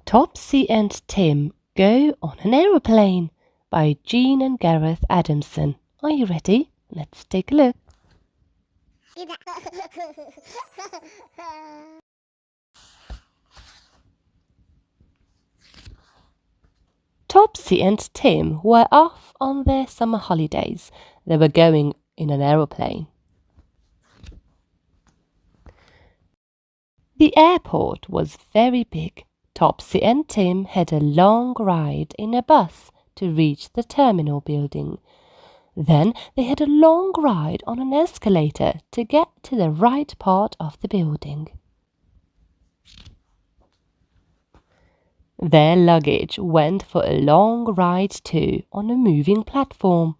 Topsy and Tim Go on an Aeroplane by Jean and Gareth Adamson. Are you ready? Let's take a look. Topsy and Tim were off on their summer holidays. They were going in an aeroplane. The airport was very big. Topsy and Tim had a long ride in a bus to reach the terminal building. Then they had a long ride on an escalator to get to the right part of the building. Their luggage went for a long ride too on a moving platform.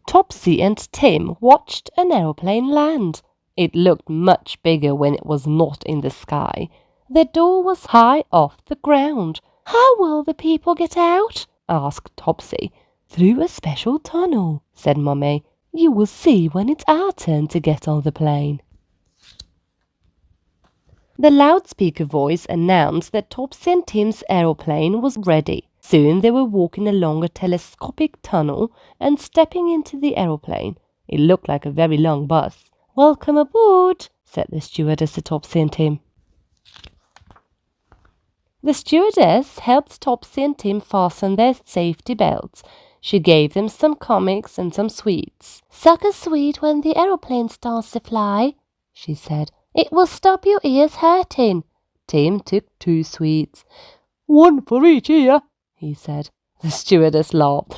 Topsy and Tim watched an aeroplane land. It looked much bigger when it was not in the sky. The door was high off the ground. "How will the people get out?" asked Topsy. "Through a special tunnel," said Mummy. "You will see when it's our turn to get on the plane." The loudspeaker voice announced that Topsy and Tim's aeroplane was ready. Soon they were walking along a telescopic tunnel and stepping into the aeroplane. It looked like a very long bus. "Welcome aboard," said the stewardess to Topsy and Tim. The stewardess helped Topsy and Tim fasten their safety belts. She gave them some comics and some sweets. "Suck a sweet when the aeroplane starts to fly," she said. "It will stop your ears hurting." Tim took 2 sweets. "One for each ear," he said. The stewardess laughed.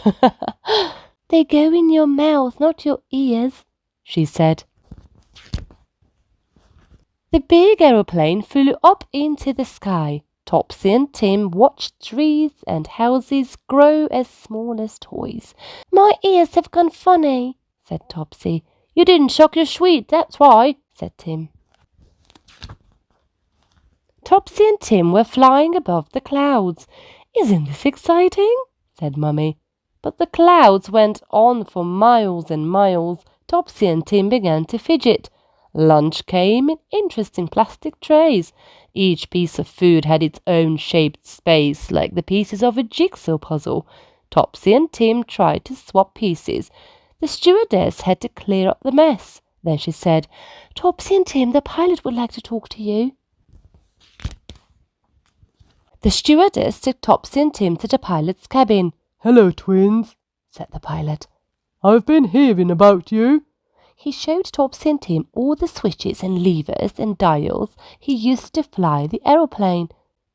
"They go in your mouth, not your ears," she said. The big aeroplane flew up into the sky. Topsy and Tim watched trees and houses grow as small as toys. "My ears have gone funny," said Topsy. "You didn't suck your sweet, that's why," said Tim. Topsy and Tim were flying above the clouds. "Isn't this exciting?" said Mummy. But the clouds went on for miles and miles. Topsy and Tim began to fidget. Lunch came in interesting plastic trays. Each piece of food had its own shaped space, like the pieces of a jigsaw puzzle. Topsy and Tim tried to swap pieces. The stewardess had to clear up the mess. Then she said, "Topsy and Tim, the pilot would like to talk to you." The stewardess took Topsy and Tim to the pilot's cabin. "Hello, twins," said the pilot. "I've been hearing about you." He showed Topsy and Tim all the switches and levers and dials he used to fly the aeroplane.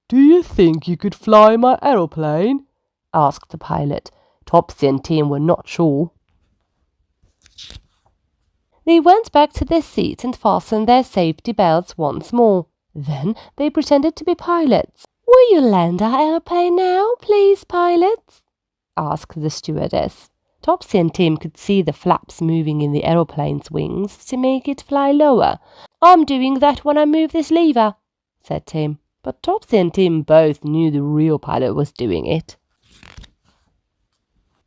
"Do you think you could fly my aeroplane?" asked the pilot. Topsy and Tim were not sure. They went back to their seats and fastened their safety belts once more. Then they pretended to be pilots. "Will you land our aeroplane now, please, pilots?" asked the stewardess. Topsy and Tim could see the flaps moving in the aeroplane's wings to make it fly lower. "I'm doing that when I move this lever," said Tim. But Topsy and Tim both knew the real pilot was doing it.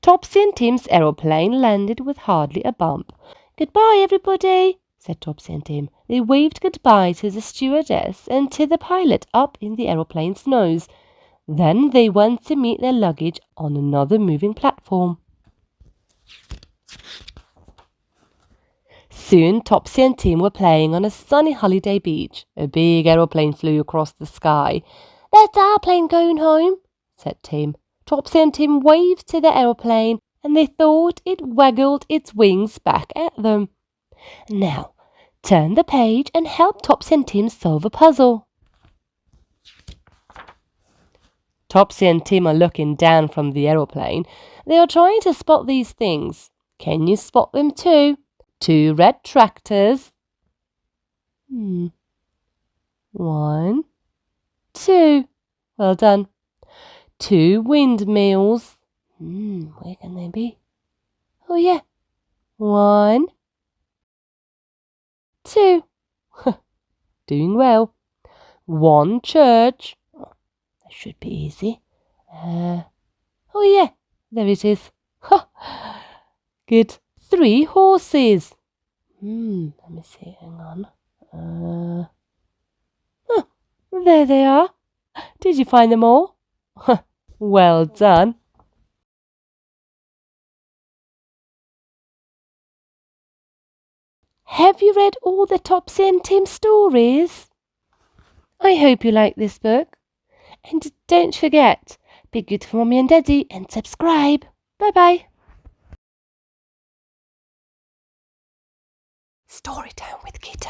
Topsy and Tim's aeroplane landed with hardly a bump. "Goodbye, everybody," said Topsy and Tim. They waved goodbye to the stewardess and to the pilot up in the aeroplane's nose. Then they went to meet their luggage on another moving platform. Soon Topsy and Tim were playing on a sunny holiday beach. A big aeroplane flew across the sky. "That's our plane going home," said Tim. Topsy and Tim waved to the aeroplane, and they thought it waggled its wings back at them. "Now, turn the page and help Topsy and Tim solve a puzzle." Topsy and Tim are looking down from the aeroplane. They are trying to spot these things. Can you spot them too? 2 red tractors. 1, 2. Well done. 2 windmills. Where can they be? Oh yeah. 1, 2. Doing well. 1 church. Oh, that should be easy. Oh yeah, there it is. Good. 3 horses. Let me see, hang on. There they are. Did you find them all? Well done. Have you read all the Topsy and Tim stories? I hope you like this book. And don't forget, be good for Mommy and Daddy and subscribe. Bye-bye. Storytime with Gitte.